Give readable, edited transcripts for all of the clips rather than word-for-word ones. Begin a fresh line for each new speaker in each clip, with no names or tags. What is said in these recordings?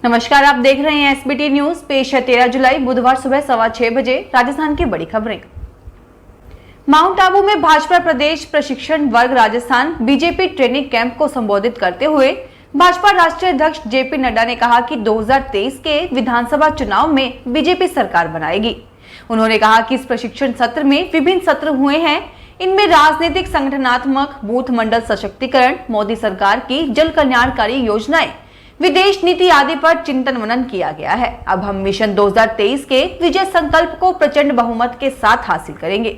नमस्कार, आप देख रहे हैं एसबीटी न्यूज। पेश है 13 जुलाई बुधवार सुबह 6:15 बजे राजस्थान की बड़ी खबरें। माउंट आबू में भाजपा प्रदेश प्रशिक्षण वर्ग राजस्थान बीजेपी ट्रेनिंग कैंप को संबोधित करते हुए भाजपा राष्ट्रीय अध्यक्ष जेपी नड्डा ने कहा कि 2023 के विधानसभा चुनाव में बीजेपी सरकार बनाएगी। उन्होंने कहा कि इस प्रशिक्षण सत्र में विभिन्न सत्र हुए हैं। इनमें राजनीतिक, संगठनात्मक, बूथ मंडल सशक्तिकरण, मोदी सरकार की जन कल्याणकारी योजनाएं, विदेश नीति आदि पर चिंतन मनन किया गया है। अब हम मिशन 2023 के विजय संकल्प को प्रचंड बहुमत के साथ हासिल करेंगे।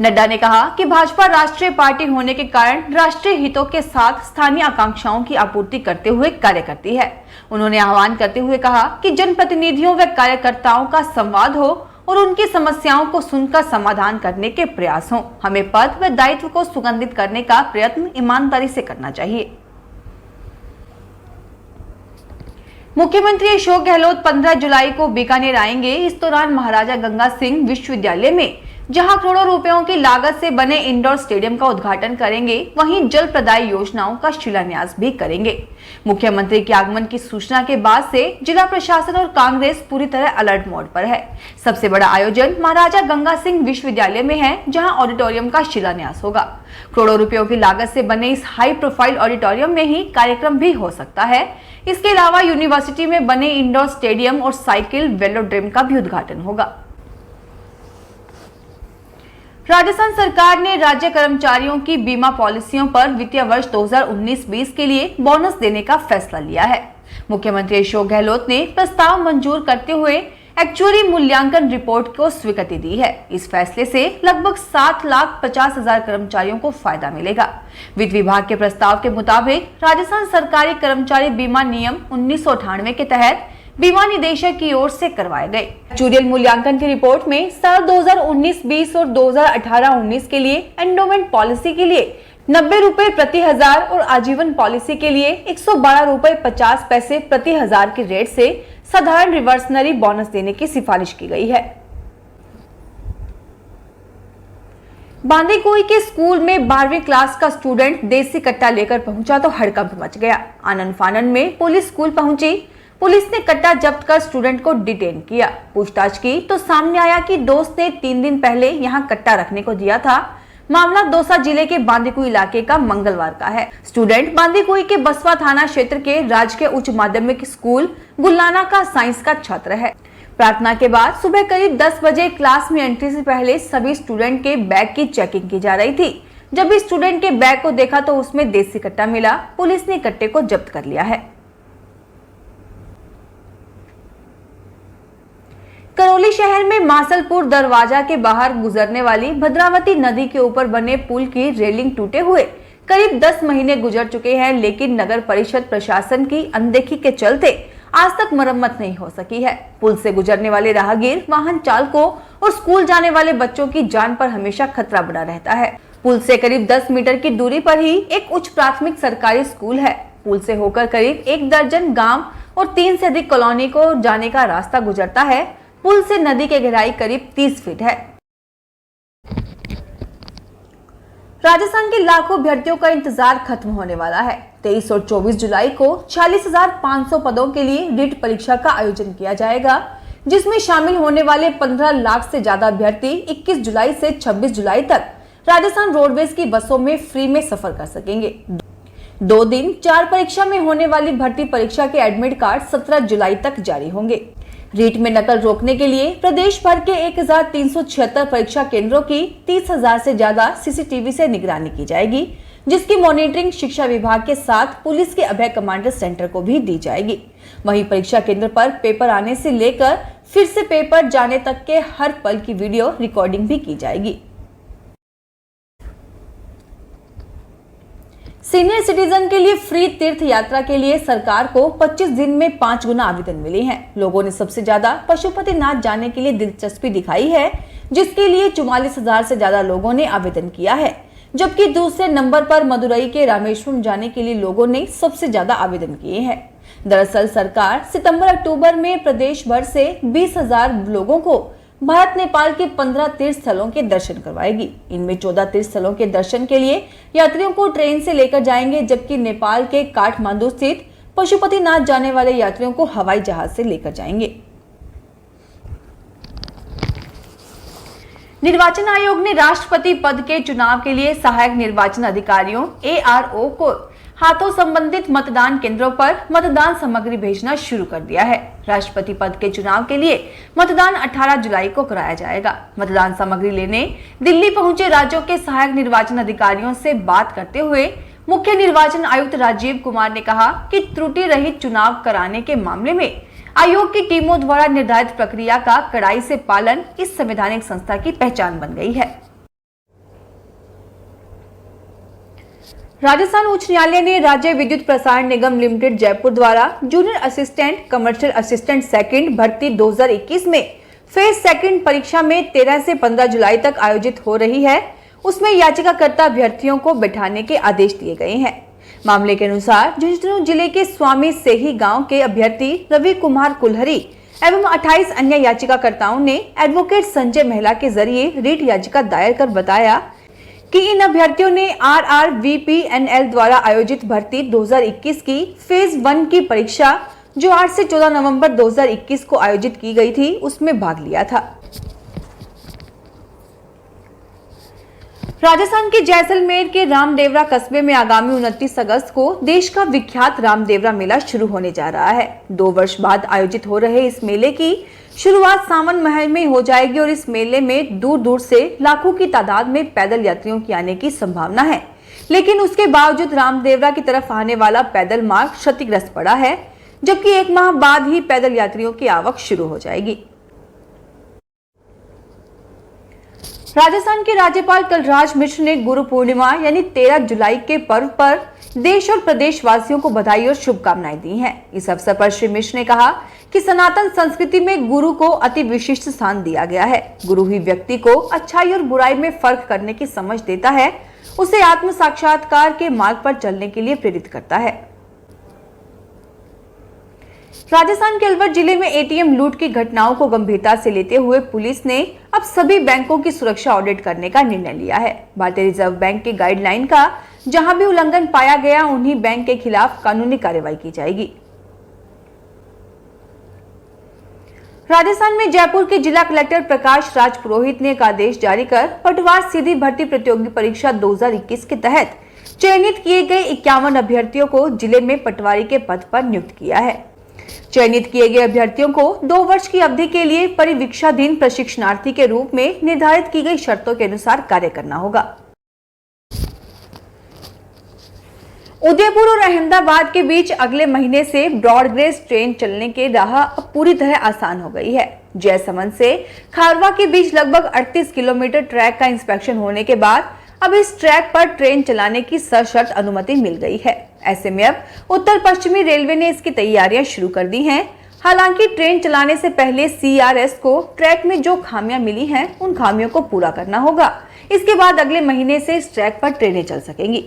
नड्डा ने कहा कि भाजपा राष्ट्रीय पार्टी होने के कारण राष्ट्रीय हितों के साथ स्थानीय आकांक्षाओं की आपूर्ति करते हुए कार्य करती है। उन्होंने आह्वान करते हुए कहा कि जनप्रतिनिधियों व कार्यकर्ताओं का संवाद हो और उनकी समस्याओं को सुनकर समाधान करने के प्रयास हो। हमें पद व दायित्व को सुगंधित करने का प्रयत्न ईमानदारी से करना चाहिए। मुख्यमंत्री अशोक गहलोत 15 जुलाई को बीकानेर आएंगे। इस दौरान महाराजा गंगा सिंह विश्वविद्यालय में जहां करोड़ों रुपयों की लागत से बने इंडोर स्टेडियम का उद्घाटन करेंगे, वहीं जल प्रदाय योजनाओं का शिलान्यास भी करेंगे। मुख्यमंत्री के आगमन की सूचना के बाद से जिला प्रशासन और कांग्रेस पूरी तरह अलर्ट मोड पर है। सबसे बड़ा आयोजन महाराजा गंगा सिंह विश्वविद्यालय में है, जहां ऑडिटोरियम का शिलान्यास होगा। करोड़ों रुपयों की लागत से बने इस हाई प्रोफाइल ऑडिटोरियम में ही कार्यक्रम भी हो सकता है। इसके अलावा यूनिवर्सिटी में बने इंडोर स्टेडियम और साइकिल वेलोड्रोम का भी उद्घाटन होगा। राजस्थान सरकार ने राज्य कर्मचारियों की बीमा पॉलिसियों पर वित्तीय वर्ष 2019-20 के लिए बोनस देने का फैसला लिया है। मुख्यमंत्री अशोक गहलोत ने प्रस्ताव मंजूर करते हुए एक्चुअरी मूल्यांकन रिपोर्ट को स्वीकृति दी है। इस फैसले से लगभग 7,50,000 कर्मचारियों को फायदा मिलेगा। वित्त विभाग के प्रस्ताव के मुताबिक राजस्थान सरकारी कर्मचारी बीमा नियम 1998 के तहत बीमा निदेशक की ओर से करवाए गए एक्चुअरियल मूल्यांकन की रिपोर्ट में साल 2019-20 और 2018-19 के लिए एंडोमेंट पॉलिसी के लिए 90 रुपए प्रति हजार और आजीवन पॉलिसी के लिए 112 रुपए 50 पैसे प्रति हजार के रेट से साधारण रिवर्सनरी बोनस देने की सिफारिश की गई है। बांदीकुई के स्कूल में 12वीं क्लास का स्टूडेंट देसी कट्टा लेकर पहुंचा तो हड़कंप मच गया। आनन फानन में पुलिस स्कूल पहुंची। पुलिस ने कट्टा जब्त कर स्टूडेंट को डिटेन किया। पूछताछ की तो सामने आया कि दोस्त ने 3 दिन पहले यहां कट्टा रखने को दिया था। मामला दौसा जिले के बांदीकुई इलाके का मंगलवार का है। स्टूडेंट बांदीकुई के बसवा थाना क्षेत्र के राजकीय उच्च माध्यमिक स्कूल गुल्लाना का साइंस का छात्र है। प्रार्थना के बाद सुबह करीब 10 बजे क्लास में एंट्री से पहले सभी स्टूडेंट के बैग की चेकिंग की जा रही थी। जब भी स्टूडेंट के बैग को देखा तो उसमें देसी कट्टा मिला। पुलिस ने कट्टे को जब्त कर लिया है। करौली शहर में मासलपुर दरवाजा के बाहर गुजरने वाली भद्रावती नदी के ऊपर बने पुल की रेलिंग टूटे हुए करीब 10 महीने गुजर चुके हैं, लेकिन नगर परिषद प्रशासन की अनदेखी के चलते आज तक मरम्मत नहीं हो सकी है। पुल से गुजरने वाले राहगीर, वाहन चालकों और स्कूल जाने वाले बच्चों की जान पर हमेशा खतरा बना रहता है। पुल से करीब 10 मीटर की दूरी पर ही एक उच्च प्राथमिक सरकारी स्कूल है। पुल से होकर करीब 1 दर्जन गाँव और 3 से अधिक कॉलोनी को जाने का रास्ता गुजरता है। पुल से नदी की गहराई करीब 30 फीट है। राजस्थान के लाखों अभ्यर्थियों का इंतजार खत्म होने वाला है। 23 और 24 जुलाई को 46,500 पदों के लिए रीट परीक्षा का आयोजन किया जाएगा, जिसमें शामिल होने वाले 15 लाख से ज्यादा अभ्यर्थी 21 जुलाई से 26 जुलाई तक राजस्थान रोडवेज की बसों में फ्री में सफर कर सकेंगे। 2 दिन 4 परीक्षा में होने वाली भर्ती परीक्षा के एडमिट कार्ड 17 जुलाई तक जारी होंगे। रीट में नकल रोकने के लिए प्रदेश भर के 1,376 परीक्षा केंद्रों की 30,000 से ज्यादा सीसीटीवी से निगरानी की जाएगी, जिसकी मॉनिटरिंग शिक्षा विभाग के साथ पुलिस के अभय कमांडर सेंटर को भी दी जाएगी। वहीं परीक्षा केंद्र पर पेपर आने से लेकर फिर से पेपर जाने तक के हर पल की वीडियो रिकॉर्डिंग भी की जाएगी। सीनियर सिटीजन के लिए फ्री तीर्थ यात्रा के लिए सरकार को 25 दिन में 5 गुना आवेदन मिले हैं। लोगों ने सबसे ज्यादा पशुपतिनाथ जाने के लिए दिलचस्पी दिखाई है, जिसके लिए 44,000 से ज्यादा लोगों ने आवेदन किया है, जबकि दूसरे नंबर पर मदुरई के रामेश्वरम जाने के लिए लोगों ने सबसे ज्यादा आवेदन किए हैं। दरअसल सरकार सितंबर-अक्टूबर में प्रदेश भर से 20,000 लोगों को भारत नेपाल के 15 तीर्थ स्थलों के दर्शन करवाएगी। इनमें 14 तीर्थ स्थलों के दर्शन के लिए यात्रियों को ट्रेन से लेकर जाएंगे, जबकि नेपाल के काठमांडू स्थित पशुपतिनाथ जाने वाले यात्रियों को हवाई जहाज से लेकर जाएंगे। निर्वाचन आयोग ने राष्ट्रपति पद के चुनाव के लिए सहायक निर्वाचन अधिकारियों ARO को हाथों संबंधित मतदान केंद्रों पर मतदान सामग्री भेजना शुरू कर दिया है। राष्ट्रपति पद के चुनाव के लिए मतदान 18 जुलाई को कराया जाएगा। मतदान सामग्री लेने दिल्ली पहुंचे राज्यों के सहायक निर्वाचन अधिकारियों से बात करते हुए मुख्य निर्वाचन आयुक्त राजीव कुमार ने कहा कि त्रुटि रहित चुनाव कराने के मामले में आयोग की टीमों द्वारा निर्धारित प्रक्रिया का कड़ाई से पालन इस संवैधानिक संस्था की पहचान बन गई है। राजस्थान उच्च न्यायालय ने राज्य विद्युत प्रसारण निगम लिमिटेड जयपुर द्वारा junior assistant commercial assistant second भर्ती 2021 में फेज सेकंड परीक्षा में 13 से 15 जुलाई तक आयोजित हो रही है, उसमें याचिकाकर्ता अभ्यर्थियों को बैठाने के आदेश दिए गए हैं। मामले के अनुसार झुंझुनू जिले के स्वामी सेही गांव के अभ्यर्थी रवि कुमार कुल्हरी एवं 28 अन्य याचिकाकर्ताओं ने एडवोकेट संजय महिला के जरिए रिट याचिका दायर कर बताया कि इन अभ्यर्थियों ने RRVPNL द्वारा आयोजित भर्ती 2021 की फेज 1 की परीक्षा जो 8 से 14 नवंबर 2021 को आयोजित की गई थी उसमें भाग लिया था। राजस्थान के जैसलमेर के रामदेवरा कस्बे में आगामी 29 अगस्त को देश का विख्यात रामदेवरा मेला शुरू होने जा रहा है। 2 वर्ष बाद आयोजित हो रहे इस मेले की शुरुआत सावन माह में हो जाएगी और इस मेले में दूर दूर से लाखों की तादाद में पैदल यात्रियों की आने की संभावना है, लेकिन उसके बावजूद रामदेवरा की तरफ आने वाला पैदल मार्ग क्षतिग्रस्त पड़ा है, जबकि 1 माह बाद ही पैदल यात्रियों की आवक शुरू हो जाएगी। राजस्थान के राज्यपाल कलराज मिश्र ने गुरु पूर्णिमा यानी 13 जुलाई के पर्व पर देश और प्रदेश वासियों को बधाई और शुभकामनाएं दी हैं। इस अवसर पर श्री मिश्र ने कहा कि सनातन संस्कृति में गुरु को अति विशिष्ट स्थान दिया गया है। गुरु ही व्यक्ति को अच्छाई और बुराई में फर्क करने की समझ देता है, उसे आत्म साक्षात्कार के मार्ग पर चलने के लिए प्रेरित करता है। राजस्थान के अलवर जिले में ATM लूट की घटनाओं को गंभीरता से लेते हुए पुलिस ने अब सभी बैंकों की सुरक्षा ऑडिट करने का निर्णय लिया है। भारतीय रिजर्व बैंक के गाइडलाइन का जहां भी उल्लंघन पाया गया उन्हीं बैंक के खिलाफ कानूनी कार्रवाई की जाएगी। राजस्थान में जयपुर के जिला कलेक्टर प्रकाश राज पुरोहित ने एक आदेश जारी कर पटवार सीधी भर्ती प्रतियोगी परीक्षा 2021 के तहत चयनित किए गए 51 अभ्यर्थियों को जिले में पटवारी के पद पर नियुक्त किया है। चयनित किए गए अभ्यर्थियों को 2 वर्ष की अवधि के लिए परिवीक्षाधीन प्रशिक्षणार्थी के रूप में निर्धारित की गई शर्तों के अनुसार कार्य करना होगा। उदयपुर और अहमदाबाद के बीच अगले महीने से ब्रॉडगेज ट्रेन चलने की राह अब पूरी तरह आसान हो गई है। जयसमंद से खारवा के बीच लगभग 38 किलोमीटर ट्रैक का इंस्पेक्शन होने के बाद अब इस ट्रैक पर ट्रेन चलाने की सशर्त अनुमति मिल गई है। ऐसे में अब उत्तर पश्चिमी रेलवे ने इसकी तैयारियां शुरू कर दी हैं। हालांकि ट्रेन चलाने से पहले CRS को ट्रैक में जो खामियां मिली हैं उन खामियों को पूरा करना होगा। इसके बाद अगले महीने से इस ट्रैक पर ट्रेनें चल सकेंगी।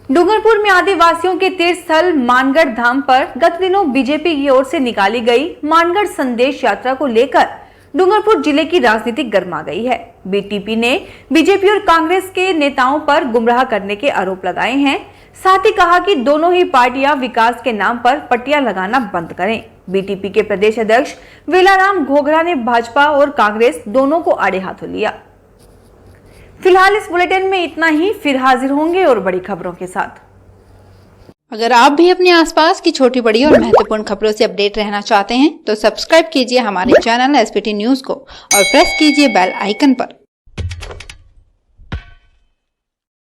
डूंगरपुर में आदिवासियों के तीर्थ स्थल मानगढ़ धाम पर गत दिनों बीजेपी की ओर से निकाली गई मानगढ़ संदेश यात्रा को लेकर डूंगरपुर जिले की राजनीति गर्मा गई है। BTP ने बीजेपी और कांग्रेस के नेताओं पर गुमराह करने के आरोप लगाए हैं। साथ ही कहा कि दोनों ही पार्टियां विकास के नाम पर पट्टियां लगाना बंद करें। BTP के प्रदेश अध्यक्ष वेलाराम घोगरा ने भाजपा और कांग्रेस दोनों को आड़े हाथों लिया। फिलहाल इस बुलेटिन में इतना ही, फिर हाजिर होंगे और बड़ी खबरों के साथ।
अगर आप भी अपने आसपास की छोटी बड़ी और महत्वपूर्ण खबरों से अपडेट रहना चाहते हैं तो सब्सक्राइब कीजिए हमारे चैनल SBT न्यूज को और प्रेस कीजिए बेल आइकन पर।